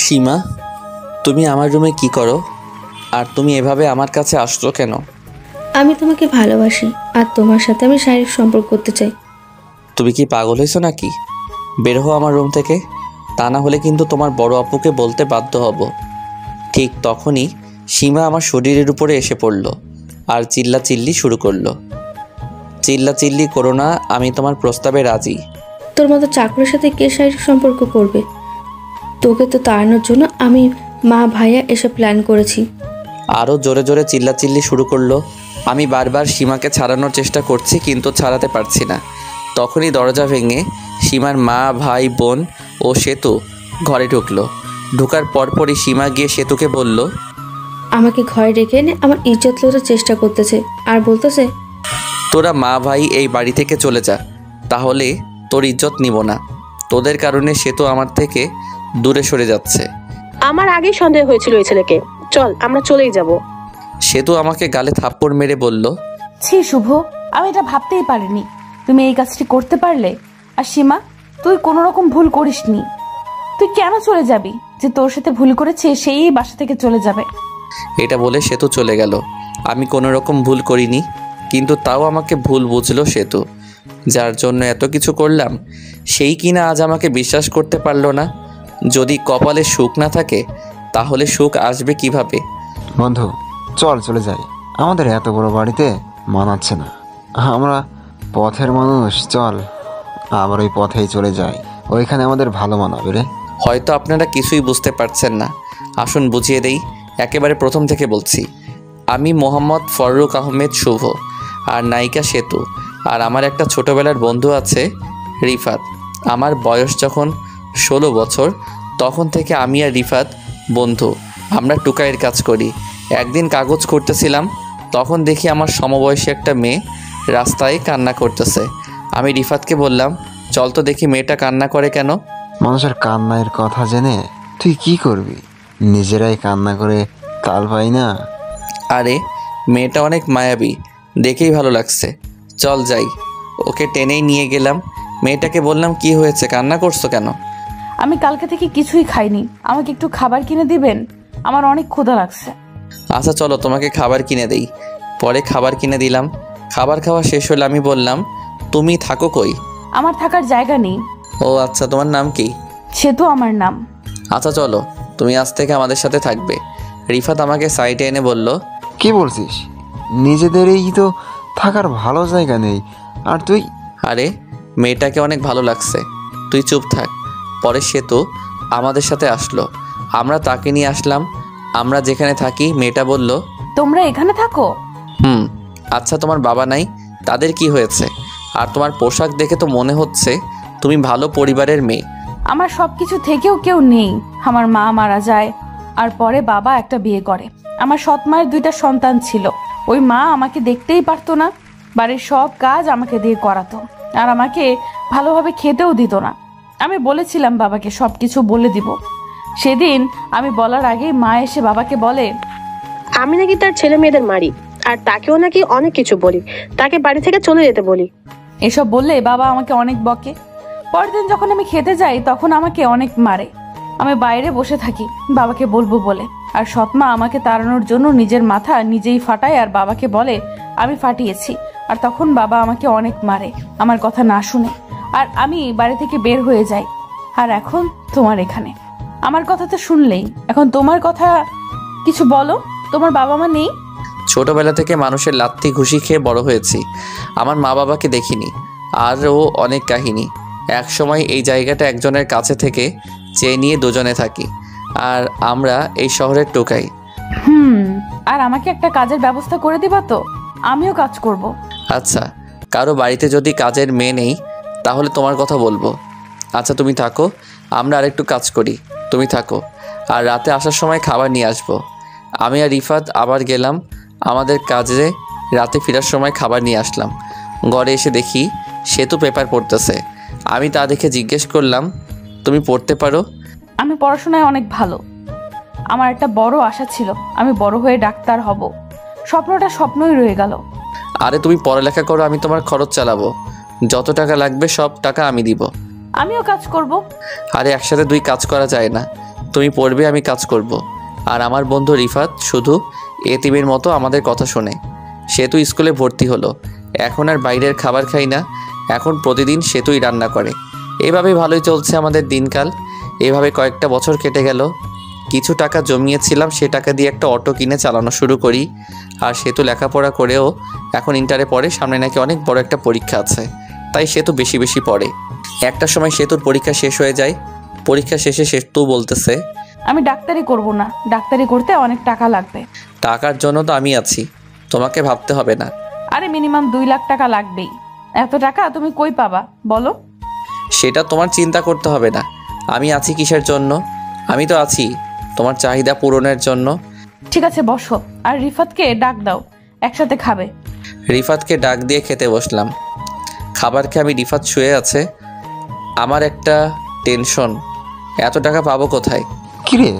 সীমা, তুমি আমার রুমে কি করো? আর তুমি এভাবে আমার কাছে আসছো কেন? আমি তোমাকে ভালোবাসি আর তোমার সাথে আমি শারীরিক সম্পর্ক করতে চাই। তুমি কি পাগল হয়েছো নাকি? বের হও আমার রুম থেকে, তা না হলে কিন্তু তোমার বড় আপুকে বলতে বাধ্য হব। ঠিক তখনই সীমা আমার শরীরের উপরে এসে পড়ল আর চিল্লাচিল্লি শুরু করলো। চিল্লাচিল্লি করো না, আমি তোমার প্রস্তাবে রাজি। তোর মতো চাকরের সাথে কে শারীরিক সম্পর্ক করবে? তোকে তো তাড়ানোর জন্য আমি, মা, ভাইয়া এসব প্ল্যান করেছি। আরও জোরে জোরে চিল্লাচিল্লি শুরু করলো। আমি বারবার সীমাকে ছাড়ানোর চেষ্টা করছি, কিন্তু ছাড়াতে পারছি না। তখনই দরজা ভেঙে সীমার মা, ভাই, বোন ও সেতু ঘরে ঢুকলো। ঢোকার পরপরই সীমা গিয়ে সেতুকে বলল, আমাকে ঘরে ডেকে এনে আমার ইজ্জত লুটার চেষ্টা করতেছে আর বলতেছে, তোরা মা ভাই এই বাড়ি থেকে চলে যা, তাহলে তোর ইজ্জত নিব না। তোদের কারণে সেতু আমার থেকে দূরে সরে যাচ্ছে। আমার আগেই সন্দেহ হয়েছিল এই ছেলেকে। চল আমরা চলেই যাব। সেতু আমাকে গালে থাপ্পড় মেরে বলল, ছি শুভ, আমি এটা ভাবতেই পারিনি তুমি এই কাজটি করতে পারলে। আর সীমা, তুই কোনো রকম ভুল করিসনি। তুই কেন চলে যাবি? যে তোর সাথে ভুল করেছে সেই বাসা থেকে চলে যাবে। এটা বলে সেতু চলে গেল। আমি কোনো রকম ভুল করিনি, কিন্তু তাও আমাকে ভুল বুঝলো সেতু। যার জন্য এত কিছু করলাম, সেই কিনা আজ আমাকে বিশ্বাস করতে পারলো না। যদি কপালে সুখ না থাকে, তাহলে সুখ আসবে কিভাবে? বন্ধু, চল চলে যাই। আমাদের এত বড় বাড়িতে মানাচ্ছে না। আমরা পথের মানুষ, চল আবার ওই পথেই চলে যাই। ওইখানে আমাদের ভালো মানাবে রে। হয়তো আপনারা কিছুই বুঝতে পারছেন না, আসুন বুঝিয়ে দেই। একেবারে প্রথম থেকে বলছি। আমি মোহাম্মদ ফররুক আহমেদ শুভ, আর নায়িকা সেতু। আর আমার একটা ছোটোবেলার বন্ধু আছে, রিফাত। আমার বয়স যখন 16 বছর, তখন থেকে আমি আর রিফাত বন্ধু। আমরা টুকাইয়ের কাজ করি। একদিন কাগজ করতেছিলাম, তখন দেখি আমার সমবয়সী একটা মেয়ে রাস্তায় কান্না করতেছে। আমি রিফাতকে বললাম, চল তো দেখি মেয়েটা কান্না করে কেন। মানুষের কান্নার কথা জেনে তুই কি করবি? নিজেরাই কান্না করে তাল পাই না। আরে মেয়েটা অনেক মায়াবী, দেখেই ভালো লাগছে, চল যাই। ওকে টেনেই নিয়ে গেলাম। মেয়েটাকে বললাম, কি হয়েছে, কান্না করছো কেন? আমি কালকে থেকে কিছুই খাইনি, আমাকে একটু খাবার কিনে দিবেন? আমার অনেক ক্ষুধা লাগছে। আচ্ছা চলো, তোমাকে খাবার কিনে দেই। পরে খাবার কিনে দিলাম। খাবার খাওয়া শেষ হলে আমি বললাম, তুমি থাকো কই? আমার থাকার জায়গা নেই। ও আচ্ছা, তোমার নাম কি? সেতু আমার নাম। আচ্ছা চলো, তুমি আজ থেকে আমাদের সাথে থাকবে। রিফাত আমাকে সাইডে এনে বলল, কি বলছিস? নিজেদেরই তো থাকার ভালো জায়গা নেই, আর তুই? আরে মেয়েটাকে অনেক ভালো লাগছে, তুই চুপ থাক। পরে সেতু আমাদের সাথে আসলো, আমরা তাকে নিয়ে আসলাম। আমরা যেখানে থাকি, মেয়েটা বলল, তোমরা এখানে থাকো? আচ্ছা তোমার বাবা নাই, তাদের কি হয়েছে? আর তোমার পোশাক দেখে তো মনে হচ্ছে তুমি ভালো পরিবারের মেয়ে। আমার সবকিছু থেকেও কেউ নেই। আমার মা মারা যায়, আর পরে বাবা একটা বিয়ে করে। আমার সৎ মায়ের 2টা সন্তান ছিল। ওই মা আমাকে দেখতেই পারতো না, বাড়ির সব কাজ আমাকে দিয়ে করাতো, আর আমাকে ভালোভাবে খেতেও দিত না। আমি বলেছিলাম বাবাকে সবকিছু বলে দিব। সেদিন আমি বলার আগেই মা এসে বাবাকে বলে, আমি নাকি তার ছেলে মেয়েদের মারি, আর তাকেও নাকি অনেক কিছু বলি, তাকে বাড়ি থেকে চলে যেতে বলি। এসব বললে বাবা আমাকে অনেক বকে। পরের দিন যখন আমি খেতে যাই, তখন আমাকে অনেক মারে। আমি বাইরে বসে থাকি বাবাকে বলবো বলে, আর সৎমা আমাকে তাড়ানোর জন্য নিজের মাথা নিজেই ফাটায় আর বাবাকে বলে আমি ফাটিয়েছি। আর তখন বাবা আমাকে অনেক মারে আমার কথা না শুনে, আর আমি বাড়ি থেকে বের হয়ে যাই। আর এখন তোমার এখানে আমার কথা তো শুনলেই। এখন তোমার কথা কিছু বলো। তোমার বাবা মা নেই? ছোটবেলা থেকে মানুষের লাত্তি ঘুষি খেয়ে বড় হয়েছি, আমার মা বাবাকে দেখিনি। আরও অনেক কাহিনী। এক সময় এই জায়গাটা একজনের কাছে থেকে চেয়ে নিয়ে দুজনে থাকি, আর আমরা এই শহরের টোকাই। আর আমাকে একটা কাজের ব্যবস্থা করে দিবা তো? আমিও কাজ করব। আচ্ছা, কারো বাড়িতে যদি কাজের মেয়ে নেই, তাহলে তোমার কথা বলবো। আচ্ছা তুমি থাকো, আমরা আরেকটু কাজ করি, তুমি থাকো। আর রাতে আসার সময় খাবার নিয়ে আসবো। আমি আর রিফাত আবার গেলাম আমাদের কাজে। রাতে ফেরার সময় খাবার নিয়ে আসলাম। ঘরে এসে দেখি সেতু পেপার পড়তেছে। আমি তা দেখে জিজ্ঞেস করলাম, তুমি পড়তে পারো? আমি পড়াশোনায় অনেক ভালো। আমার একটা বড় আশা ছিল আমি বড় হয়ে ডাক্তার হব। স্বপ্নটা স্বপ্নই রয়ে গেল। আরে তুমি পড়ালেখা করো, আমি তোমার খরচ চালাবো। যত টাকা লাগবে সব টাকা আমি দিব। আমিও কাজ করব। আরে একসাথে 2 কাজ করা যায় না। তুমি পড়বে, আমি কাজ করব। আর আমার বন্ধু রিফাত শুধু এতিমের মতো আমাদের কথা শোনে। সেতু স্কুলে ভর্তি হলো, এখন আর বাইরের খাবার খাই না, এখন প্রতিদিন সেতুই রান্না করে। এভাবে ভালোই চলছে আমাদের দিনকাল। এভাবে কয়েকটা বছর কেটে গেল। কিছু টাকা জমিয়েছিলাম, সে টাকা দিয়ে একটা অটো কিনে চালানো শুরু করি। আর সেতু লেখাপড়া করেও এখন ইন্টারে পড়ে, সামনে নাকি অনেক বড় একটা পরীক্ষা আছে, তাই সেতু বেশি বেশি পড়ে। একটা সময় সেতুর পরীক্ষা শেষ হয়ে যায়। পরীক্ষা শেষে সেতু বলতেছে, আমি ডাক্তারি করব না, ডাক্তারি করতে অনেক টাকা লাগবে। টাকার জন্য তো আমি আছি, তোমাকে ভাবতে হবে না। আরে মিনিমাম 2 লাখ টাকা লাগবেই। এত টাকা তুমি কই পাবা বলো? সেটা তোমার চিন্তা করতে হবে না। আমি আছি কিসের জন্য? আমি তো আছি তোমার চাহিদা পূরণের জন্য। ঠিক আছে বসো, আর রিফাতকে ডাক দাও, একসাথে খাবে। রিফাতকে ডাক দিয়ে খেতে বসলাম। খাবার খেয়ে আমি রিফাত শুয়ে আছে। আমার একটা টেনশন, এত টাকা পাবো কোথায়? কিরে,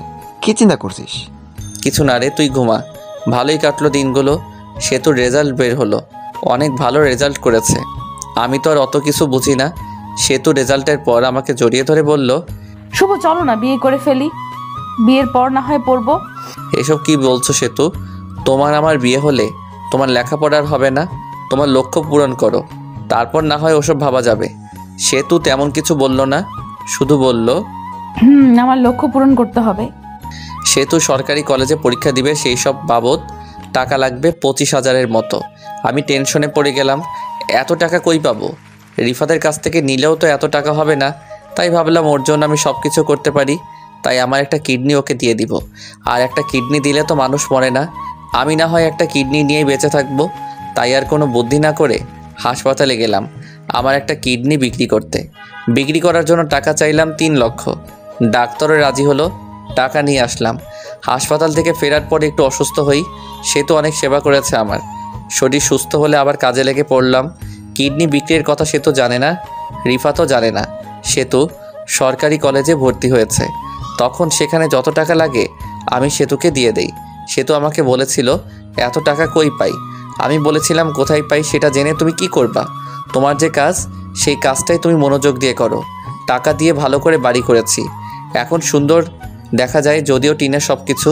কি চিন্তা করছিস? কিছু না রে, তুই ঘুমা। ভালোই কাটলো দিনগুলো। সেতুর রেজাল্ট বের হলো, অনেক ভালো রেজাল্ট করেছে। আমি তো আর অত কিছু বুঝি না। সেতু রেজাল্টের পর আমাকে জড়িয়ে ধরে বলল, শুভ চলো না বিয়ে করে ফেলি, বিয়ের পর না হয় পড়বো। এসব কি বলছো সেতু? তোমার আমার বিয়ে হলে তোমার লেখাপড়ার হবে না? তোমার লক্ষ্য পূরণ করো, তারপর না হয় ওসব ভাবা যাবে। সেতু তেমন কিছু বলল না, শুধু বলল, আমার লক্ষ্য পূরণ করতে হবে। সেতু সরকারি কলেজে পরীক্ষা দিবে, সেই সব বাবদ টাকা লাগবে 25,000-এর মতো। আমি টেনশনে পড়ে গেলাম, এত টাকা কই পাবো? রিফাতের কাছ থেকে নিলেও তো এত টাকা হবে না। তাই ভাবলাম ওর জন্য আমি সব কিছু করতে পারি, তাই আমার একটা কিডনি ওকে দিয়ে দিব। আর একটা কিডনি দিলে তো মানুষ মরে না, আমি না হয় একটা কিডনি নিয়েই বেঁচে থাকবো। তাই আর কোনো বুদ্ধি না করে হাসপাতালে গেলাম আমার একটা কিডনি বিক্রি করতে। বিক্রি করার জন্য টাকা চাইলাম 3 লক্ষ। ডাক্তারও রাজি হলো, টাকা নিয়ে আসলাম। হাসপাতাল থেকে ফেরার পর একটু অসুস্থ হই। সে তো অনেক সেবা করেছে আমার। শরীর সুস্থ হলে আবার কাজে লেগে পড়লাম। কিডনি বিক্রির কথা সে তো জানে না, রিফাতও জানে না। সে তো সরকারি কলেজে ভর্তি হয়েছে। তখন সেখানে যত টাকা লাগে আমি সেতুকে দিয়ে দেই। সেতু আমাকে বলেছিল, এত টাকা কই পাই? আমি বলেছিলাম, কোথায় পাই সেটা জেনে তুমি কি করবা? তোমার যে কাজ, সেই কাজটাই তুমি মনোযোগ দিয়ে করো। টাকা দিয়ে ভালো করে বাড়ি করেছি, এখন সুন্দর দেখা যায়, যদিও টিনের সব কিছু।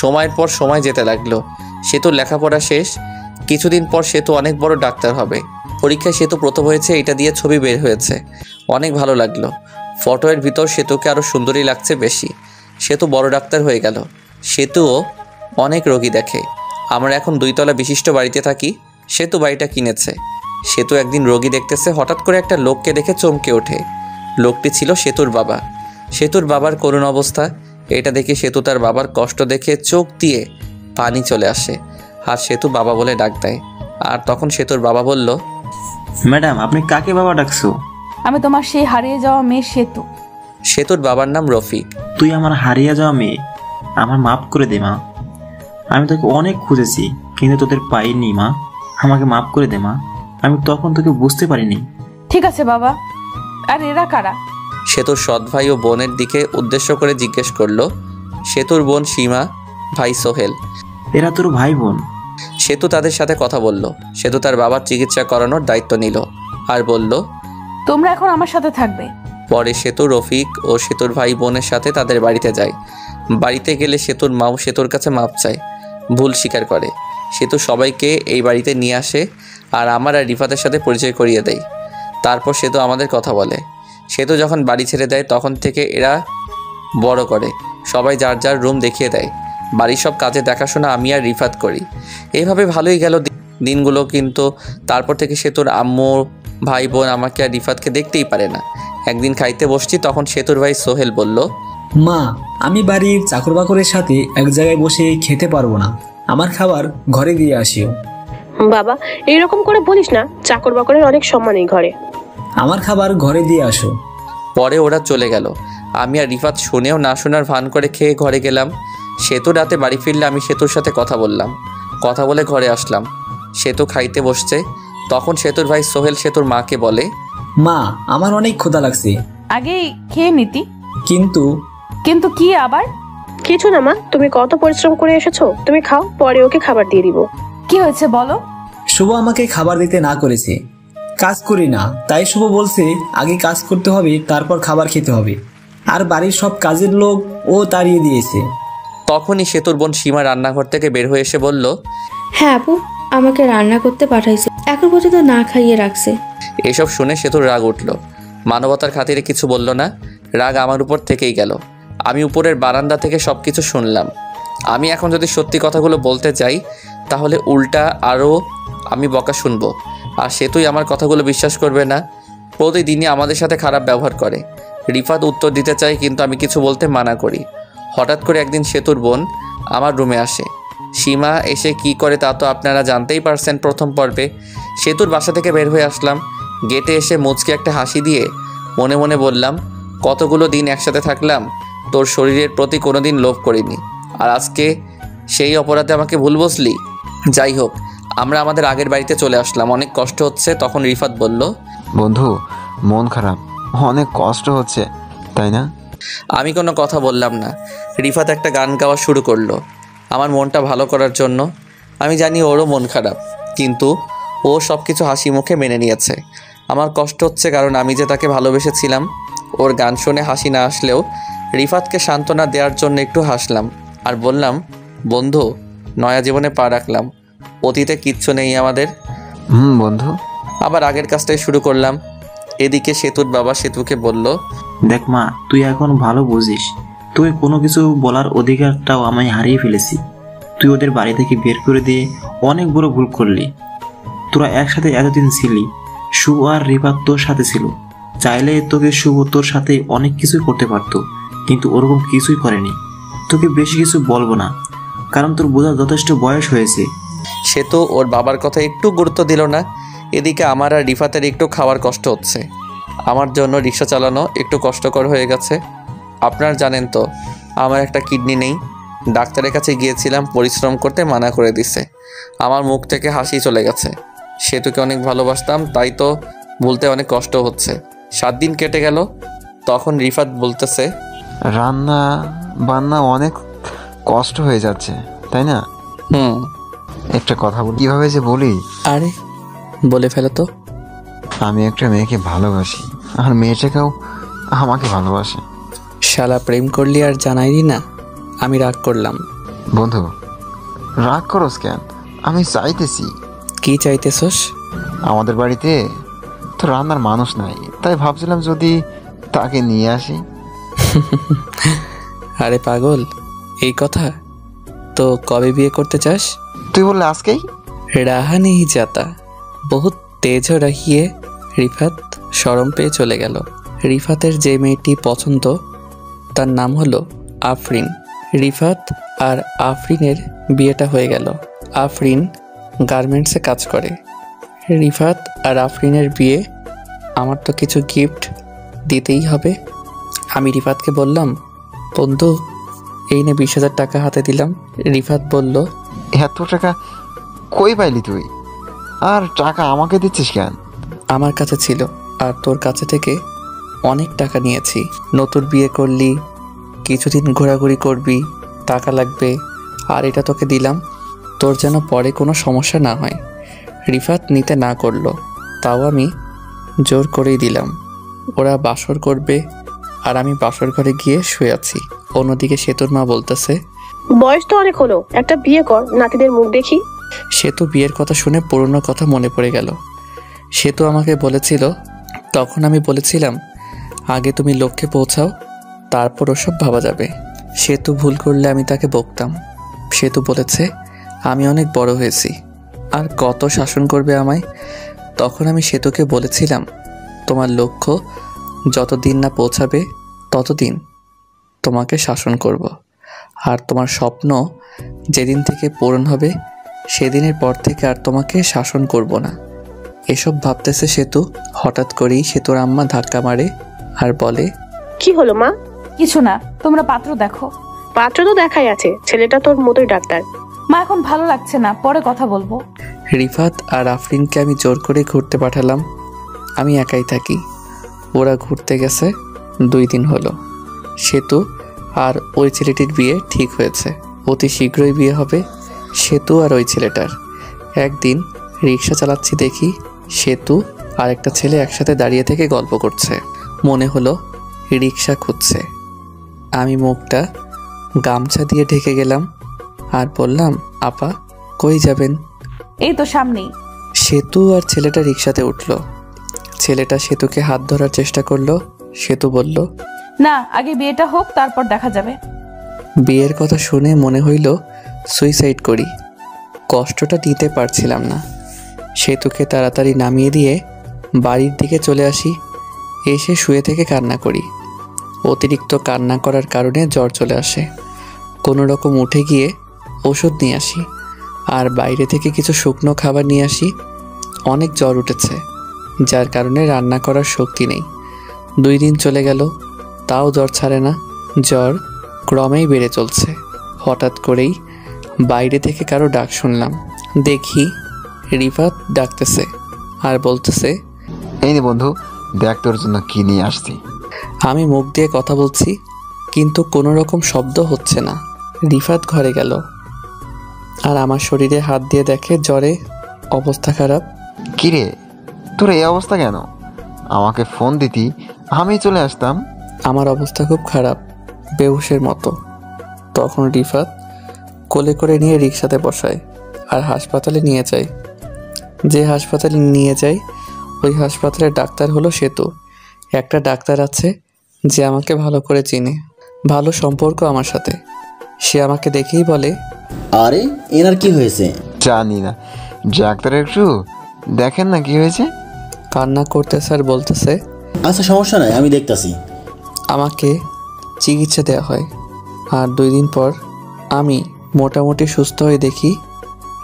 সময়ের পর সময় যেতে লাগলো। সেতু লেখাপড়া শেষ। কিছুদিন পর সেতু অনেক বড় ডাক্তার হবে। পরীক্ষায় সেতু প্রথম হয়েছে, এটা দিয়ে ছবি বের হয়েছে, অনেক ভালো লাগলো। ফটোয়ের ভিতর সেতুকে আরও সুন্দরই লাগছে বেশি। সেতু বড় ডাক্তার হয়ে গেল। সেতুও অনেক রোগী দেখে। আমরা এখন 2 তলা বিশিষ্ট বাড়িতে থাকি। সেতু বাড়িটা কিনেছে। সেতু একদিন রোগী দেখতেছে, হঠাৎ করে একটা লোককে দেখে চমকে ওঠে। লোকটি ছিল সেতুর বাবা। সেতুর বাবার করুণ অবস্থা, এটা দেখে সেতু তার বাবার কষ্ট দেখে চোখ দিয়ে পানি চলে আসে। আর সেতু বাবা বলে ডাক দেয়। আর তখন সেতুর বাবা বলল, ম্যাডাম, আপনি কাকে বাবা ডাকছো? আমি তোমার সেই হারিয়ে যাওয়া মেয়ে সেতু। সেতুর বাবার নাম রফিক। তুই আমার হারিয়ে যাওয়া মেয়ে, আমার মাফ করে দে মা। আমি তোকে অনেক খুঁজেছি, কিন্তু তোদের পাইনি মা। আমাকে মাফ করে দে মা, আমি তখন তোকে বুঝতে পারিনি। ঠিক আছে বাবা। আর এরা কারা? সেতুর সৎ ভাই ও বোনের দিকে উদ্দেশ্য করে জিজ্ঞেস করলো। সেতুর বোন সীমা, ভাই সোহেল। এরা তোর ভাই বোন? সেতু তাদের সাথে কথা বলল। সেতু তার বাবার চিকিৎসা করানোর দায়িত্ব নিল আর বলল, তোমরা এখন আমার সাথে থাকবে। পরে সেতু রফিক ও সেতুর ভাই বোনের সাথে তাদের বাড়িতে যায়। বাড়িতে গেলে সেতুর মাও সেতুর কাছে মাপ চায়, ভুল স্বীকার করে। সেতু সবাইকে এই বাড়িতে নিয়ে আসে আর আমার আর রিফাতের সাথে পরিচয় করিয়ে দেয়। তারপর সেতু আমাদের কথা বলে। সেতু যখন বাড়ি ছেড়ে দেয় তখন থেকে এরা বড় করে, সবাই যার যার রুম দেখিয়ে দেয়। বাড়ির সব কাজে দেখাশোনা আমি আর রিফাত করি। এইভাবে ভালোই গেল দিনগুলো। কিন্তু তারপর থেকে সেতুর আম্মু, ভাই বোন আমাকে আর রিফাতকে দেখতেই পারে না। একদিন খাইতে বসছি, তখন সেতুর ভাই সোহেল বলল, মা, আমি বাড়ির চাকর বাকরের সাথে এক জায়গায় বসে খেতে পারবো না, আমার খাবার ঘরে দিয়ে আসিও। বাবা, এইরকম করে বলিস না, চাকর বাকরের অনেক সম্মান এই ঘরে। আমার খাবার ঘরে দিয়ে আসো। পরে ওরা চলে গেল। আমি আর রিফাত শুনেও না শোনার ভান করে খেয়ে ঘরে গেলাম। সেতু রাতে বাড়ি ফিরলে আমি সেতুর সাথে কথা বললাম। কথা বলে ঘরে আসলাম। সেতু খাইতে বসছে। তখন সেতুর ভাই সোহেল সেতুর মাকে বলে, মা, আমার অনেক ক্ষুধা লাগছে। আগেই খেয়ে নিতি। কিন্তু কিন্তু কি আবার? কিছু না মা, তুমি কত পরিশ্রম করে এসেছো, তুমি খাও, পরে ওকে খাবার দিয়ে দিব। কি হয়েছে বলো? শুভ আমাকে খাবার দিতে না করেছে। কাজ করি না, তাই শুভ বলছে আগে কাজ করতে হবে, তারপর খাবার খেতে হবে। আর বাড়ির সব কাজের লোক ও তাড়িয়ে দিয়েছে। তখনই সেতুর বোন সীমা রান্নাঘর থেকে বের হয়ে এসে বলল, হ্যাঁ আপু, আমাকে রান্না করতে পাঠাইছে, এখন পর্যন্ত না খাইয়ে রাখছে। এসব শুনে সেতুর রাগ উঠল। মানবতার খাতিরে কিছু বলল না, রাগ আমার উপর থেকেই গেল। আমি উপরের বারান্দা থেকে সব কিছু শুনলাম। আমি এখন যদি সত্যি কথাগুলো বলতে চাই তাহলে উল্টা আরও আমি বকা শুনবো, আর সেতুই আমার কথাগুলো বিশ্বাস করবে না। প্রতিদিনই আমাদের সাথে খারাপ ব্যবহার করে। রিফাত উত্তর দিতে চাই, কিন্তু আমি কিছু বলতে মানা করি। হঠাৎ করে একদিন সেতুর বোন আমার রুমে আসে। সীমা এসে কি করে তা তো আপনারা জানতেই পারছেন প্রথম পর্বে। সেতুর বাসা থেকে বের হয়ে আসলাম। গেটে এসে মুচকে একটা হাসি দিয়ে মনে মনে বললাম, কতগুলো দিন একসাথে থাকলাম, তোর শরীরের প্রতি কোনো দিন লোভ করিনি, আর আজকে সেই অপরাধে আমাকে ভুল বসলি। যাই হোক, আমরা আমাদের আগের বাড়িতে চলে আসলাম। অনেক কষ্ট হচ্ছে। তখন রিফাত বলল, বন্ধু মন খারাপ, অনেক কষ্ট হচ্ছে তাই না? আমি কোনো কথা বললাম না। রিফাত একটা গান গাওয়া শুরু করলো আমার মনটা ভালো করার জন্য। আমি জানি ওরও মন খারাপ, কিন্তু ও সব কিছু হাসি মুখে মেনে নিয়েছে। আমার কষ্ট হচ্ছে কারণ আমি যে তাকে ভালোবেসেছিলাম। ওর গান শুনে হাসি না আসলেও রিফাতকে সান্ত্বনা দেওয়ার জন্য একটু হাসলাম আর বললাম, বন্ধু, নয়া জীবনে পা রাখলাম, অতীতে কিচ্ছু নেই আমাদের। বন্ধু। আবার আগের কাজটাই শুরু করলাম। এদিকে সেতুর বাবা সেতুকে বলল, দেখ মা, তুই এখন ভালো বুঝিস, তুই কোনো কিছু বলার অধিকারটাও আমি হারিয়ে ফেলেছি। তুই ওদের বাড়ি থেকে বের করে দিয়ে অনেক বড় ভুল করলি। তোরা একসাথে এতদিন ছিলি, শুভ আর রিফাত তোর সাথে ছিল। চাইলে তোকে শুভ তোর সাথে অনেক কিছুই করতে পারতো, কিন্তু ওরকম কিছুই করেনি। তোকে বেশি কিছু বলবো না, কারণ তোর বোঝার যথেষ্ট বয়স হয়েছে। সেতু ওর বাবার কথা একটু গুরুত্ব দিল না। এদিকে আমার আর রিফাতের একটু খাওয়ার কষ্ট হচ্ছে। আমার জন্য রিক্সা চালানো একটু কষ্টকর হয়ে গেছে। আপনার জানেন তো আমার একটা কিডনি নেই। ডাক্তারের কাছে গিয়েছিলাম, পরিশ্রম করতে মানা করে দিছে। আমার মুখ থেকে হাসি চলে গেছে। সেতুকে অনেক ভালোবাসতাম, তাই তো বলতে অনেক কষ্ট হচ্ছে। 7 দিন কেটে গেল। তখন রিফাত বলতেছে, রান্না বান্না অনেক কষ্ট হয়ে যাচ্ছে তাই না? একটা কথা বলি, কিভাবে যে বলি। আরে বলে ফেলো তো। আমি একটা মেয়েকে ভালোবাসি, আর মেয়েটাকেও আমাকে ভালোবাসে। শালা প্রেম করলি আর জানাইলি না? আমি রাগ করলাম। বন্ধু রাগ করস কেন? আমি চাইতেছি। কি চাইতেছস? আমাদের বাড়িতে তো রান্নার মানুষ নাই, তাই ভাবছিলাম যদি তাকে নিয়ে আসি। আরে পাগল, এই কথা? তো কবে বিয়ে করতে চাস? তুই বললে আজকেই। রাহা নেই যাতা, বহুত তেজ রাখিয়ে। রিফাত শরম পেয়ে চলে গেল। রিফাতের যে মেয়েটি পছন্দ তার নাম হলো আফরিন। রিফাত আর আফরিনের বিয়েটা হয়ে গেল। আফরিন গার্মেন্টসে কাজ করে। রিফাত আর আফরিনের বিয়ে, আমার তো কিছু গিফট দিতেই হবে। আমি রিফাতকে বললাম, বন্ধু এই নে 20,000 টাকা হাতে দিলাম। রিফাত বলল, এত টাকা কই পাইলি তুই? আর টাকা আমাকে দিচ্ছিস কেন? আমার কাছে ছিল, আর তোর কাছে থেকে অনেক টাকা নিয়েছি। নতুন বিয়ে করলি, কিছুদিন ঘোরাঘুরি করবি, টাকা লাগবে, আর এটা তোকে দিলাম, তোর যেন পরে কোনো সমস্যা না হয়। রিফাত নিতে না করলো, তাও আমি জোর করেই দিলাম। ওরা বাসর করবে আর আমি বাসর ঘরে গিয়ে শুয়ে আছি। অন্যদিকে সেতুর মা বলতেছে, বয়স তো অনেক হলো, একটা বিয়ে কর, নাতিদের মুখ দেখি। সেতু বিয়ের কথা শুনে পুরনো কথা মনে পড়ে গেল। সেতু আমাকে বলেছিল, তখন আমি বলেছিলাম, আগে তুমি লক্ষ্যে পৌঁছাও, তারপর ওসব ভাবা যাবে। সেতু ভুল করলে আমি তাকে বকতাম। সেতু বলেছে, আমি অনেক বড় হয়েছি, আর কত শাসন করবে আমায়। তখন আমি সেতুকে বলেছিলাম, তোমার লক্ষ্য যতদিন না পৌঁছাবে ততদিন তোমাকে শাসন করব, আর তোমার স্বপ্ন যেদিন থেকে পূরণ হবে সেদিনের পর থেকে আর তোমাকে শাসন করব না। এসব ভাবতেছে সেতু। হঠাৎ করেই সেতুর আম্মা ধাক্কা মারে আর বলে, কি হলো মা? কিছু না, তোমরা পাত্র দেখো। পাত্র তো দেখাই আছে, ছেলেটা তোর মতোই ডাক্তার। মা এখন ভালো লাগছে না, পরে কথা বলবো। রিফাত আর আফরিনকে আমি জোর করে ঘুরতে পাঠালাম। আমি একাই থাকি। ওরা ঘুরতে গেছে 2 দিন হলো। সেতু আর ওই ছেলেটির বিয়ে ঠিক হয়েছে। অতি শীঘ্রই বিয়ে হবে সেতু আর ওই ছেলেটার। একদিন রিক্সা চালাচ্ছি, দেখি সেতু আর একটা ছেলে একসাথে দাঁড়িয়ে থেকে গল্প করছে। মনে হলো রিক্সা খুঁজছে। আমি মুখটা গামছা দিয়ে ঢেকে গেলাম আর বললাম, আপা কই যাবেন? এই তো সামনেই। সেতু আর ছেলেটা রিক্সাতে উঠল। ছেলেটা সেতুকে হাত ধরার চেষ্টা করলো। সেতু বলল, না, আগে বিয়েটা হোক, তারপর দেখা যাবে। বিয়ের কথা শুনে মনে হইল সুইসাইড করি। কষ্টটা নিতে পারছিলাম না। সেতুকে তাড়াতাড়ি নামিয়ে দিয়ে বাড়ির দিকে চলে আসি। এসে শুয়ে থেকে কান্না করি। অতিরিক্ত কান্না করার কারণে জ্বর চলে আসে। কোনো রকম উঠে গিয়ে ওষুধ নিয়ে আসি আর বাইরে থেকে কিছু শুকনো খাবার নিয়ে আসি। অনেক জ্বর উঠেছে, যার কারণে রান্না করার শক্তি নেই। 2 দিন চলে গেল, তাও জ্বর ছাড়ে না। জ্বর ক্রমেই বেড়ে চলছে। হঠাৎ করেই বাইরে থেকে কারো ডাক শুনলাম। দেখি রিফাত ডাকতেছে আর বলতেছে, এই নে বন্ধু, দেখ তোর জন্য কি নিয়ে আসছি। আমি মুখ দিয়ে কথা বলছি কিন্তু কোনো রকম শব্দ হচ্ছে না। রিফাত ঘরে গেল আর আমার শরীরে হাত দিয়ে দেখে জ্বরে অবস্থা খারাপ। কিরে, তোর এই অবস্থা কেন? আমাকে ফোন দিতি, আমি চলে আসতাম। আমার অবস্থা খুব খারাপ, বেহুশের মতো। তখন রিফাত কোলে করে নিয়ে রিক্সাতে বসায় আর হাসপাতালে নিয়ে যায়। যে হাসপাতালে নিয়ে যায় ওই হাসপাতালের ডাক্তার হলো সেতু। একটা ডাক্তার আছে যে আমাকে ভালো করে চিনে, ভালো সম্পর্ক আমার সাথে। সে আমাকে দেখেই বলে, আরে এনার কি হয়েছে? জানি না, ডাক্তার একটু দেখেন না কি হয়েছে। কান্না করতেছে আর বলতেছে, আচ্ছা সমস্যা নাই, আমি দেখতাছি। আমাকে চিকিৎসা দেওয়া হয়। আর 2 দিন পর আমি মোটামুটি সুস্থ হয়ে দেখি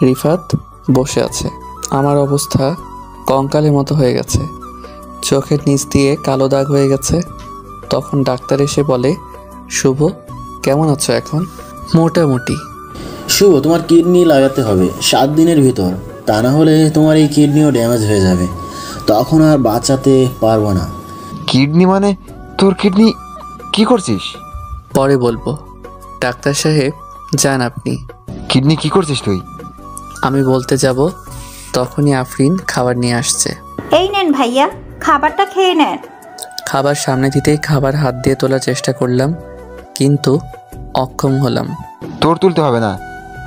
রিফাত বসে আছে। আমার অবস্থা কঙ্কালের মতো হয়ে গেছে, চোখের নিচ দিয়ে কালো দাগ হয়ে গেছে। তখন ডাক্তার এসে বলে, শুভ কেমন আছো এখন? মোটামুটি। শুভ, তোমার কিডনি লাগাতে হবে 7 দিনের ভিতর, তা না হলে তোমার এই কিডনিও ড্যামেজ হয়ে যাবে, তখন আর বাঁচাতে পারবো না। কিডনি মানে? তোর কিডনি কি করছিস? পরে বলবো। ডাক্তার সাহেব যান আপনি। কিডনি কি করছিস তুই? আমি বলতে যাব তখনই আফরিন খাবার নিয়ে আসছে। এই নেন ভাইয়া, খাবারটা খেয়ে নেন। খাবার সামনে দিতেই খাবার হাত দিয়ে তোলার চেষ্টা করলাম কিন্তু অক্ষম হলাম। তোর তুলতে হবে না,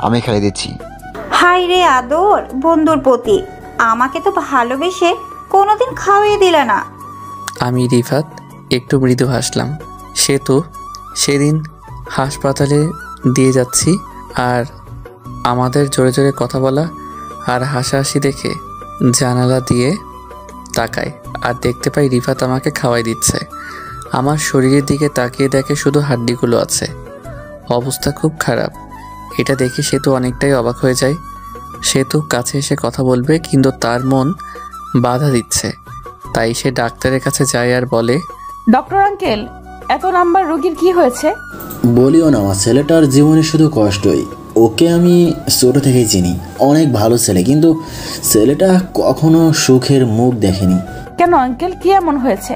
আমি খাইয়ে দিচ্ছি। হাই রে আদর বন্ধুর প্রতি, আমাকে তো ভালোবেসে কোনোদিন খাওয়াই দিলে না। আমি রিফাত একটু মৃদু হাসলাম। সেতু সেদিন হাসপাতালে দিয়ে যাচ্ছি আর আমাদের জোরে জোরে কথা বলা আর হাসাহাসি দেখে জানালা দিয়ে তাকায় আর দেখতে পাই রিফাত আমাকে খাওয়াই দিচ্ছে। আমার শরীরের দিকে তাকিয়ে দেখে শুধু হাড্ডিগুলো আছে, অবস্থা খুব খারাপ। এটা দেখে সেতু অনেকটাই অবাক হয়ে যায়। সেতু কাছে এসে কথা বলবে কিন্তু তার মন বাধা দিচ্ছে, তাই সে ডাক্তারের কাছে যায় আর বলে, ডক্টর আঙ্কেল, এত নাম্বার রোগীর কি হয়েছে? বলিও না, আমার ছেলেটার জীবনে শুধু কষ্টই। ওকে আমি ছোট থেকেই চিনি, অনেক ভালো ছেলে, কিন্তু ছেলেটা কখনো সুখের মুখ দেখেনি। কেন আঙ্কেল, কি এমন হয়েছে?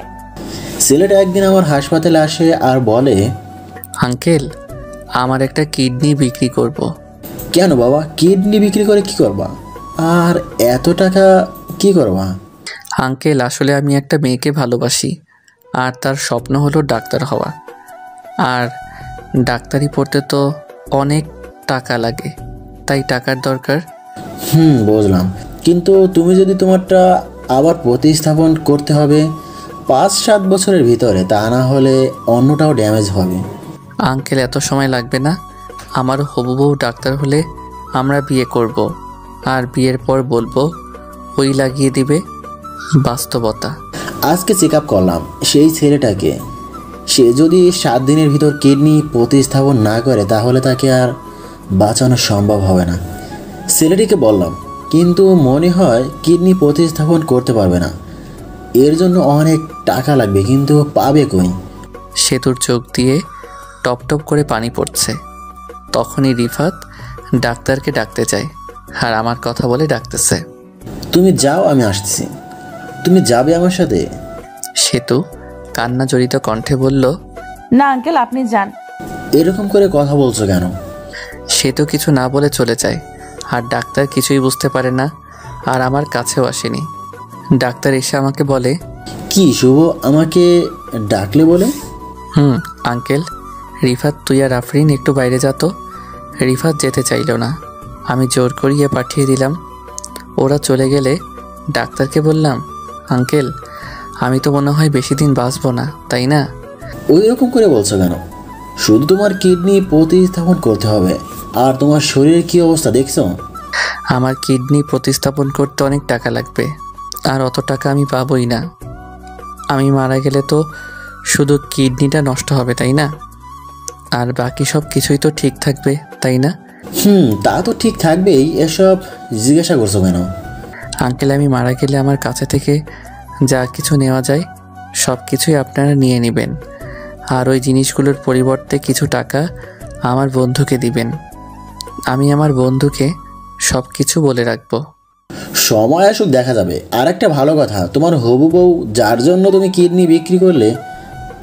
ছেলেটা একদিন আমার হাসপাতালে আসে আর বলে, আঙ্কেল আমার একটা কিডনি বিক্রি করব। কেন বাবা, কিডনি বিক্রি করে কি করবা? আর এত টাকা কি করবা? আঙ্কেল আসলে আমি একটা মেয়েকে ভালোবাসি আর তার স্বপ্ন হলো ডাক্তার হওয়া। আর ডাক্তারি পড়তে তো অনেক টাকা লাগে, তাই টাকার দরকার। বুঝলাম, কিন্তু তুমি যদি তোমারটা আবার প্রতিস্থাপন করতে হবে 5-7 বছরের ভিতরে, তা না হলে অন্যটাও ড্যামেজ হবে। আঙ্কেল এত সময় লাগবে না, আমার হবু বউ ডাক্তার হলে আমরা বিয়ে করব আর বিয়ের পর বলবো ওই লাগিয়ে দিবে। বাস্তবতা। আজকে চেক আপ করলাম সেই ছেলেটাকে, সে যদি 7 দিনের ভিতর কিডনি প্রতিস্থাপন না করে তাহলে তাকে আর বাঁচানো সম্ভব হবে না। ছেলেটিকে বললাম, কিন্তু মনে হয় কিডনি প্রতিস্থাপন করতে পারবে না, এর জন্য অনেক টাকা লাগবে, কিন্তু পাবে কই? সেতুর চোখ দিয়ে টপ টপ করে পানি পড়ছে। তখনই রিফাত ডাক্তারকে ডাকতে চায় আর আমার কথা বলে ডাকতেছে, তুমি যাও, আমি আসছি। তুমি যাবে আমার সাথে? সেতু কান্না জড়িত কণ্ঠে বলল, না আঙ্কেল, আপনি যান। এরকম করে কথা বলছো কেন? সেতু কিছু না বলে চলে যায় আর ডাক্তার কিছুই বুঝতে পারে না আর আমার কাছেও আসেনি। ডাক্তার এসে আমাকে বলে, কি শুভ, আমাকে ডাকলে বলে? আঙ্কেল রিফাত, তুই আর আফরিন একটু বাইরে যা তো। রিফাত যেতে চাইল না, আমি জোর করিয়ে পাঠিয়ে দিলাম। ওরা চলে গেলে ডাক্তারকে বললাম, আঙ্কেল, আমি তো মনে হয় বেশি দিন বাঁচব না, তাই না? ওই রকম করে বলছো কেন? শুধু তোমার কিডনি প্রতিস্থাপন করতে হবে। আর তোমার শরীরের কি অবস্থা দেখছো? আমার কিডনি প্রতিস্থাপন করতে অনেক টাকা লাগবে, আর অত টাকা আমি পাবই না। আমি মারা গেলে তো শুধু কিডনিটা নষ্ট হবে, তাই না? আর বাকি সব কিছুই তো ঠিক থাকবে, তাই না? তা তো ঠিক থাকবেই। এসব জিজ্ঞাসা করছো কেন? আঙ্কেল, আমি মারা গেলে আমার কাছে থেকে যা কিছু নেওয়া যায় সব কিছুই আপনারা নিয়ে নেবেন, আর ওই জিনিসগুলোর পরিবর্তে কিছু টাকা আমার বন্ধুকে দিবেন। আমি আমার বন্ধুকে সব কিছু বলে রাখবো। সময় আসুক, দেখা যাবে। আর একটা ভালো কথা, তোমার হবু বউ যার জন্য তুমি কিডনি বিক্রি করলে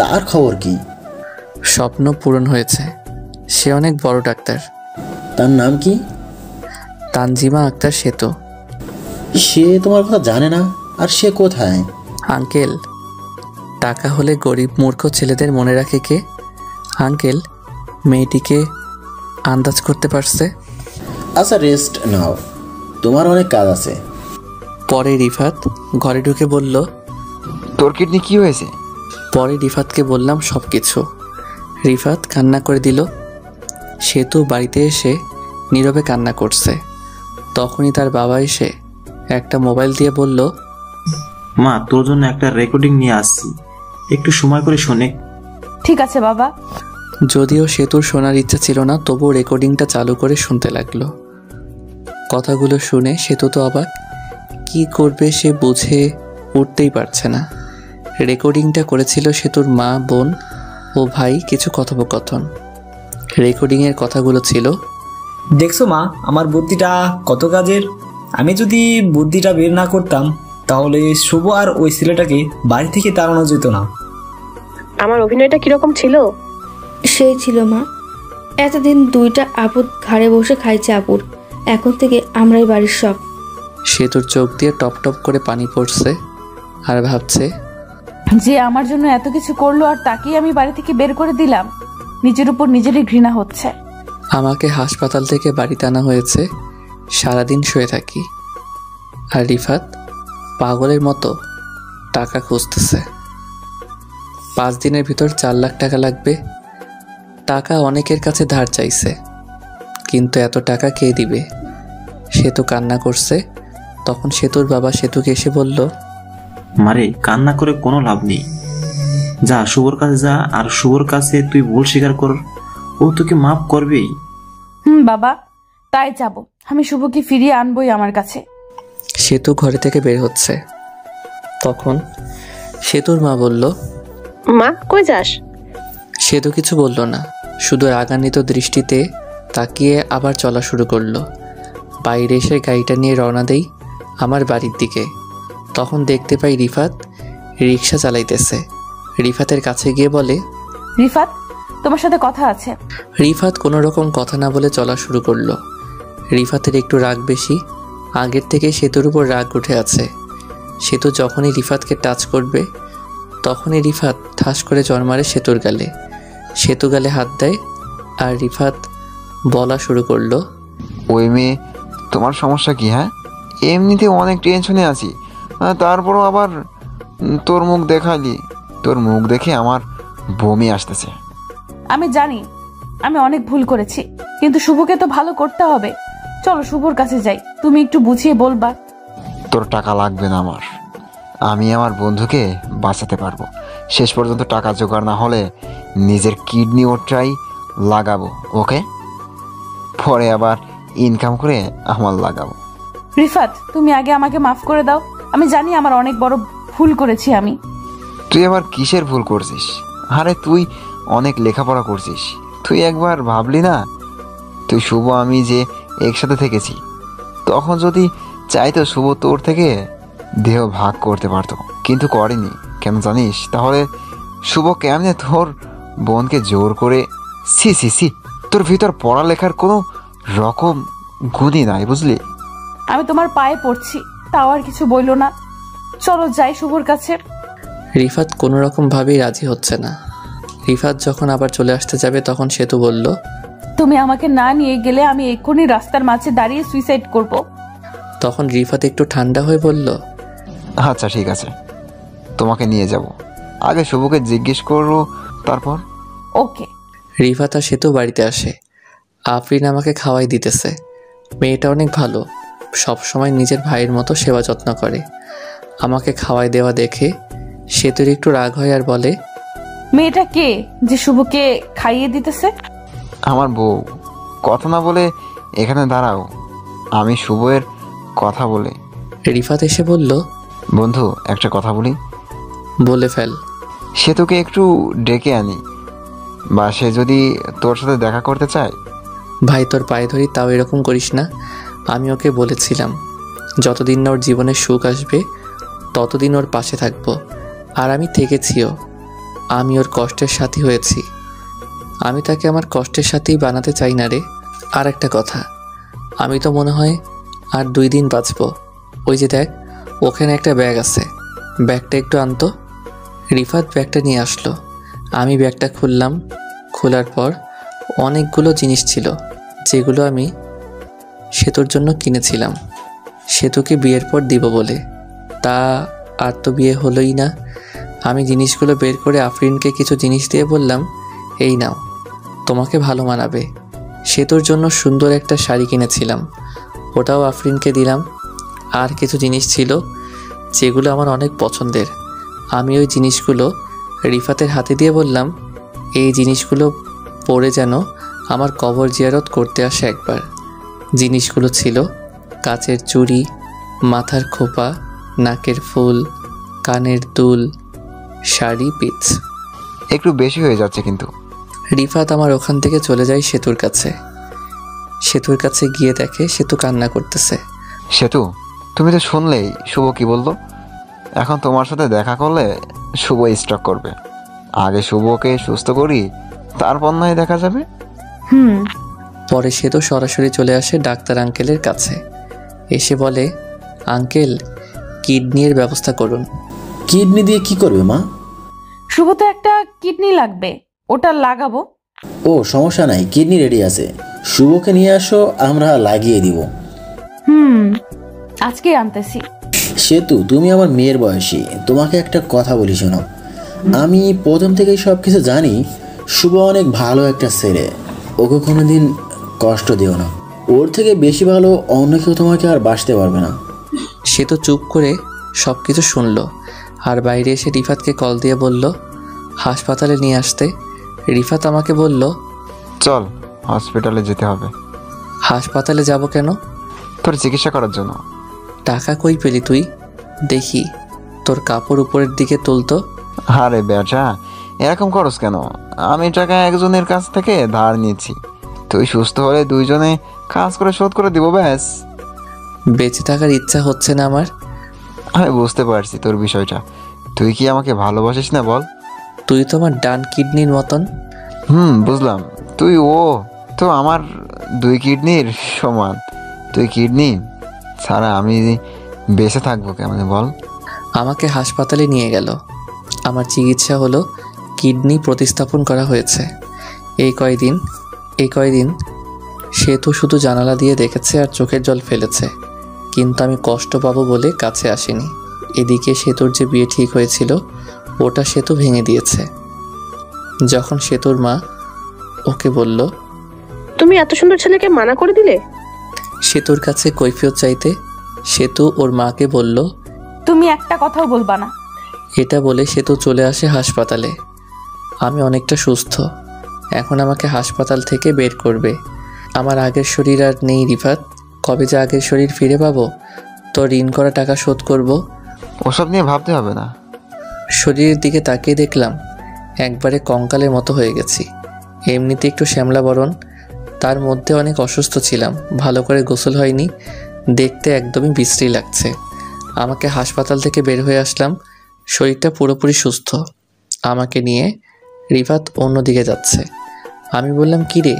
তার খবর কি? স্বপ্ন পূরণ হয়েছে, সে অনেক বড় ডাক্তার। তার নাম কি? তানজিমা আক্তার সেতু। সে তোমার কথা জানে না? আর সে কোথায়? আঙ্কেল, টাকা হলে গরিব মূর্খ ছেলেদের মনে রাখে কে? আঙ্কেল, মেয়েটিকে আন্দাজ করতে পারছে। আচ্ছা, রেস্ট নাও, তোমার অনেক কাজ আছে। পরে রিফাত ঘরে ঢুকে বলল, তোর কিডনি কি হয়েছে? পরে রিফাতকে বললাম সব কিছু। রিফাত কান্না করে দিল। সেতু বাড়িতে এসে নীরবে কান্না করছে। তখনই তার বাবা এসে একটা মোবাইল দিয়ে বলল, মা, তোর জন্য একটা রেকর্ডিং নিয়ে আসছি, একটু সময় করে শোনে। ঠিক আছে বাবা। যদিও সেতুর শোনার ইচ্ছা ছিল না, তবুও রেকর্ডিংটা চালু করে শুনতে লাগলো। কথাগুলো শুনে সেতু তো অবাক, কি করবে সে বুঝে উঠতেই পারছে না। রেকর্ডিংটা করেছিল সেতুর মা, বোন ও ভাই কিছু কথোপকথন। রেকর্ডিংয়ের কথাগুলো ছিল, দেখছো মা, আমার বুদ্ধিটা কত কাজের। আমি যদি বুদ্ধিটা বের না করতাম তাহলে শুভ আর ওই ছেলেটাকে বাড়ি থেকে তাড়ানো যেত না। আমার অভিনয়টা কিরকম ছিল? সেই ছিল মা। এতদিন দুইটা আপদ ঘাড়ে বসে খাইছে আপুর, এখন থেকে আমরাই বাড়ির সব। সেতুর চোখ দিয়ে টপ টপ করে পানি পড়ছে আর ভাবছে, যে আমার জন্য এত কিছু করলো আর তাকেই আমি বাড়ি থেকে বের করে দিলাম। নিজের উপর নিজেরই ঘৃণা হচ্ছে। আমাকে হাসপাতাল থেকে বাড়িতে আনা হয়েছে, সারাদিন শুয়ে থাকি, আর রিফাত পাগলের মতো টাকা খুঁজতেছে। 5 দিনের ভিতর 4 লাখ টাকা লাগবে। টাকা অনেকের কাছে ধার চাইছে, কিন্তু এত টাকা কে দিবে? সেতু কান্না করছে। তখন সেতুর বাবা সেতুকে এসে বলল, মারে, কান্না করে কোনো লাভ নেই। যা শুভর কাছে যা, আর শুভর কাছে তুই ভুল স্বীকার কর, ও তোকে মাফ করবেই। বাবা, তাই যাব। আমি শুভকে ফিরিয়ে আনবই আমার কাছে। সেতু ঘরে থেকে বের হচ্ছে। তখন সেতুর মা বলল, মা, কই যাস? সেতু কিছু বলল না, শুধু রাগান্বিত দৃষ্টিতে তাকিয়ে আবার চলা শুরু করলো। বাইরে এসে গাড়িটা নিয়ে রওনা দেই আমার বাড়ির দিকে। তখন দেখতে পাই রিফাত রিক্সা চালাইতেছে। রিফাতের কাছে গিয়ে বলে, রিফাত, তোমার সাথে কথা আছে। রিফাত কোনো রকম কথা না বলে চলা শুরু করলো। রিফাতের একটু রাগ বেশি, আগের থেকে সেতুর উপর রাগ উঠে আছে। সেতু যখনই রিফাতকে টাচ করবে তখনই রিফাত ঠাস করে জ্বর মারে সেতুর গালে। সেতু গালে হাত দেয় আর রিফাত বলা শুরু করলো, ওই মেয়ে, তোমার সমস্যা কি? হ্যাঁ, এমনিতে অনেক টেনশনে আছি, তারপরও আবার তোর মুখ দেখালি। তোর মুখ দেখে আমার বমি আসতেছে। আমি জানি আমি অনেক ভুল করেছি, কিন্তু শুভকে তো ভালো করতে হবে। চলো শুভর কাছে যাই, তুমি একটু বুঝিয়ে বলবা। তোর টাকা লাগবে না আমার, আমি আমার বন্ধুকে বাঁচাতে পারবো। শেষ পর্যন্ত টাকা জোগাড় না হলে নিজের কিডনি ওটাই লাগাবো, ওকে? পরে আবার ইনকাম করে আমার লাগাবো। রিফাত, তুমি আগে আমাকে মাফ করে দাও। আমি জানি আমার অনেক বড় ভুল করেছি আমি। তুই আবার কিসের ভুল করছিস? আরে তুই অনেক লেখাপড়া করছিস, তুই একবার ভাবলি না তুই শুভ আমি যে একসাথে থেকেছি, তখন যদি চাইতো শুভ তোর থেকে দেহ ভাগ করতে পারতো, কিন্তু করেনি। কেন জানিস? তাহলে শুভ কেমনে তোর বোনকে জোর করে? সি সি সি, তোর ভিতর পড়ালেখার কোনো রকম গুণই নাই, বুঝলি? আমি তোমার পায়ে পড়ছি, তাও আর কিছু বইলো না। চলো যাই শুভর কাছে। রিফাত কোনো রকম ভাবেই রাজি হচ্ছে না। রিফাত যখন আবার চলে আসতে যাবে তখন সেতু বলল, তুমি আমাকে না নিয়ে গেলে আমি এক্ষুনি রাস্তার মাঝে দাঁড়িয়ে সুইসাইড করব। তখন রিফাত একটু ঠান্ডা হয়ে বলল, আচ্ছা ঠিক আছে, তোমাকে নিয়ে যাব। আগে শুভকে জিজ্ঞেস করো, তারপর। ওকে। রিফাত আর সেতু বাড়িতে আসে। আফরিন আমাকে খাওয়াই দিতেছে। মেয়েটা অনেক ভালো, সব সময় নিজের ভাইয়ের মতো সেবা যত্ন করে। আমাকে খাওয়াই দেওয়া দেখে সেতুর একটু রাগ হয় আর বলে, মেয়েটা কে যে শুভকে খাইয়ে দিতেছে? আমার বউ। কথা না বলে এখানে দাঁড়াও, আমি শুভের কথা বলে। রিফাত এসে বলল, বন্ধু একটা কথা বলি। বলে ফেল। সেতুকে একটু ডেকে আনি, বা সে যদি তোর সাথে দেখা করতে চায়। ভাই তোর পায়ে ধরি, তাও এরকম করিস না। আমি ওকে বলেছিলাম যতদিন না ওর জীবনে সুখ আসবে ততদিন ওর পাশে থাকবো, আর আমি থেকেছিও। আমি ওর কষ্টের সাথী হয়েছি, আমি তাকে আমার কষ্টের সাথেই বানাতে চাই না রে। আর একটা কথা, আমি তো মনে হয় আর 2 দিন বাঁচবো। ওই যে দেখ ওখানে একটা ব্যাগ আছে, ব্যাগটা একটু আনতো। রিফাত ব্যাগটা নিয়ে আসলো। আমি ব্যাগটা খুললাম। খোলার পর অনেকগুলো জিনিস ছিল যেগুলো আমি সেতুর জন্য কিনেছিলাম, সেতুকে বিয়ের পর দিব বলে। তা আর তো বিয়ে হলোই না। আমি জিনিসগুলো বের করে আফরিনকে কিছু জিনিস দিয়ে বললাম, এই নাও, তোমাকে ভালো মানাবে। সেতুর জন্য সুন্দর একটা শাড়ি কিনেছিলাম, ওটাও আফরিনকে দিলাম। আর কিছু জিনিস ছিল যেগুলো আমার অনেক পছন্দের। আমি ওই জিনিসগুলো রিফাতের হাতে দিয়ে বললাম, এই জিনিসগুলো পরে যেন আমার কবর জিয়ারত করতে আসে একবার। জিনিসগুলো ছিল কাচের চুড়ি, মাথার খোপা, নাকের ফুল, কানের দুল, শাড়ি, পিচ। একটু বেশি হয়ে যাচ্ছে কিন্তু। রিফাত আমার ওখান থেকে চলে যায় সেতুর কাছে। সেতুর কাছে গিয়ে দেখে সেতু কান্না করতেছে। সেতু, তুমি তো শুনলেই শুভ কি বললো। এখন তোমার সাথে দেখা করলে শুভ স্ট্রোক করবে। আগে শুভকে সুস্থ করি, তারপর নয় দেখা যাবে। পরে সেতু সরাসরি চলে আসে ডাক্তার আঙ্কেলের কাছে। এসে বলে, আঙ্কেল কিডনির ব্যবস্থা করুন। কিডনি দিয়ে কি করবে মা? শুভ তো একটা কিডনি লাগবে, ওটা লাগাবো। ও সমস্যা নাই, কিডনি রেডি আছে, শুভকে নিয়ে আসো, আমরা লাগিয়ে দিব। আজকে আনতেছি। সেতু, তুমি আমার মেয়ের বয়সী, তোমাকে একটা কথা বলি শোনো। আমি প্রথম থেকেই সব কিছু জানি। শুভ অনেক ভালো একটা ছেলে, ওকে কোনোদিন কষ্ট দিও না। ওর থেকে বেশি ভালো অন্য কেউ তোমাকে আর বাঁচতে পারবে না। সে তো চুপ করে সব কিছু শুনলো আর বাইরে এসে রিফাতকে কল দিয়ে বলল হাসপাতালে নিয়ে আসতে। রিফাত আমাকে বলল, চল হসপিটালে যেতে হবে। হাসপাতালে যাব কেন? তোর চিকিৎসা করার জন্য। টাকা কই পেলি তুই? দেখি তোর কাপড় উপরের দিকে তুলতো। আরে বেটা, এরকম করস কেন? আমি টাকা একজনের কাছ থেকে ধার নিয়েছি, তুই সুস্থ হলে দুইজনে কাজ করে শোধ করে দিব, ব্যাস। বেঁচে থাকার ইচ্ছা হচ্ছে না আমার। আমি বুঝতে পারছি তোর বিষয়টা। তুই কি আমাকে ভালোবাসিস না বল? তুই তো আমার ডান কিডনির মতন। বুঝলাম। তুই ও তো আমার 2 কিডনির সমান। তুই কিডনি ছাড়া আমি বেঁচে থাকবো কেমন বল? আমাকে হাসপাতালে নিয়ে গেল। আমার চিকিৎসা হলো, কিডনি প্রতিস্থাপন করা হয়েছে। এই কয়দিন সে তো শুধু জানালা দিয়ে দেখেছে আর চোখের জল ফেলেছে, কিন্তু আমি কষ্ট পাবো বলে কাছে আসেনি। এদিকে সেতুর যে বিয়ে ঠিক হয়েছিল ওটা সেতু ভেঙে দিয়েছে। যখন সেতুর মা ওকে বলল, তুমি এত সুন্দর ছেলেকে মানা করে দিলে? সেতুর কাছে কৈফিয়ত চাইতে সেতু ওর মাকে বলল, তুমি একটা কথাও বলবা না। এটা বলে সেতু চলে আসে হাসপাতালে। আমি অনেকটা সুস্থ, এখন আমাকে হাসপাতাল থেকে বের করবে। আমার আগের শরীর আর নেই রিফাত। কবে যে আগের শরীর ফিরে পাবো, তো ঋণ করা টাকা শোধ করব। ওসব নিয়ে ভাবতে হবে না। শরীরের দিকে তাকিয়ে দেখলাম একবারে কঙ্কালের মতো হয়ে গেছি। এমনিতে একটু শ্যামলা বরণ, তার মধ্যে অনেক অসুস্থ ছিলাম, ভালো করে গোসল হয়নি, দেখতে একদমই বিশ্রী লাগছে। আমাকে হাসপাতাল থেকে বের হয়ে আসলাম, শরীরটা পুরোপুরি সুস্থ। আমাকে নিয়ে রিফাত অন্যদিকে যাচ্ছে। আমি বললাম, কি রে,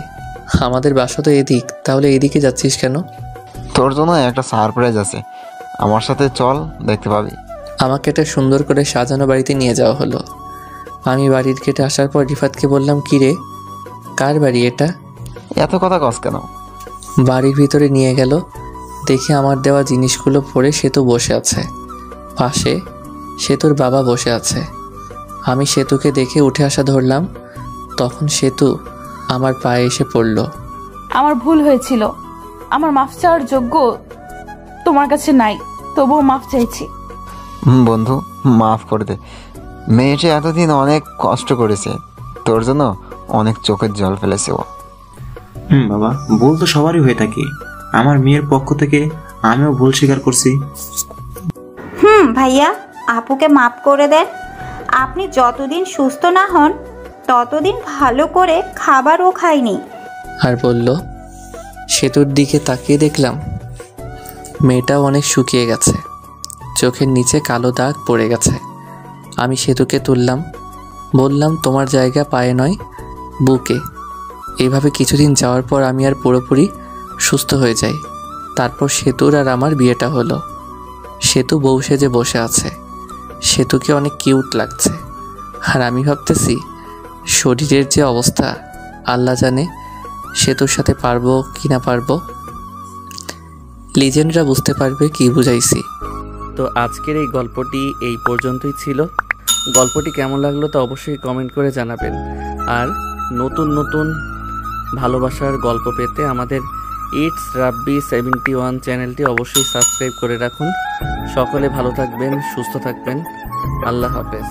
আমাদের বাসা তো এদিক, তাহলে এদিকে যাচ্ছিস কেন? তোর জন্য একটা সারপ্রাইজ আছে, আমার সাথে চল, দেখতে পাবি। আমাকে একটা সুন্দর করে সাজানো বাড়িতে নিয়ে যাওয়া হলো। আমি বাড়ির গেটে আসার পর রিফাতকে বললাম, কি রে, কার বাড়ি এটা? এত কথা কস কেন? বাড়ির ভিতরে নিয়ে গেল। দেখে আমার দেওয়া জিনিসগুলো পরে সেতু বসে আছে, পাশে সেতুর বাবা বসে আছে। আমি সেতুকে দেখে উঠে আসা ধরলাম, তখন সেতু আমার পায়ে এসে পড়ল। আমার ভুল হয়েছিল, আমার মাফ চাওয়ার যোগ্য তোমার কাছে নাই, তবুও মাফ চাইছি। বন্ধু, মাফ করে দে। মেয়েটা এতদিন অনেক কষ্ট করেছে, তোর জন্য অনেক চোখের জল ফেলেছে ও। বাবা, ভুল তো সবারই হয়ে থাকে। আমার মেয়ের পক্ষ থেকে আমিও ভুল স্বীকার করছি। ভাইয়া, আপুকে মাফ করে দেন। আপনি যতদিন সুস্থ না হন ততদিন ভালো করে খাবারও খাইনি। আর বলল, সেতুর দিকে তাকিয়ে দেখলাম মেয়েটাও অনেক শুকিয়ে গেছে, চোখের নিচে কালো দাগ পড়ে গেছে। আমি সেতুকে তুললাম, বললাম, তোমার জায়গা পায়ে নয়, বুকে। এইভাবে কিছুদিন যাওয়ার পর আমি আর পুরোপুরি সুস্থ হয়ে যাই। তারপর সেতুর আর আমার বিয়েটা হলো। সেতু বউ সেজে বসে আছে, সেতুকে অনেক কিউট লাগছে। আর আমি ভাবতেছি, শরীরের যে অবস্থা আল্লাহ জানে, সেতুর সাথে পারবো কি না পারবো। লিজেন্ডরা বুঝতে পারবে কি বুঝাইছি। তো আজকের এই গল্পটি এই পর্যন্তই ছিল। গল্পটি কেমন লাগলো তা অবশ্যই কমেন্ট করে জানাবেন। আর নতুন নতুন ভালোবাসার গল্প পেতে আমাদের ইটস রাব্বি 71 চ্যানেলটি অবশ্যই সাবস্ক্রাইব করে রাখুন। সকলে ভালো থাকবেন, সুস্থ থাকবেন। আল্লাহ হাফেজ।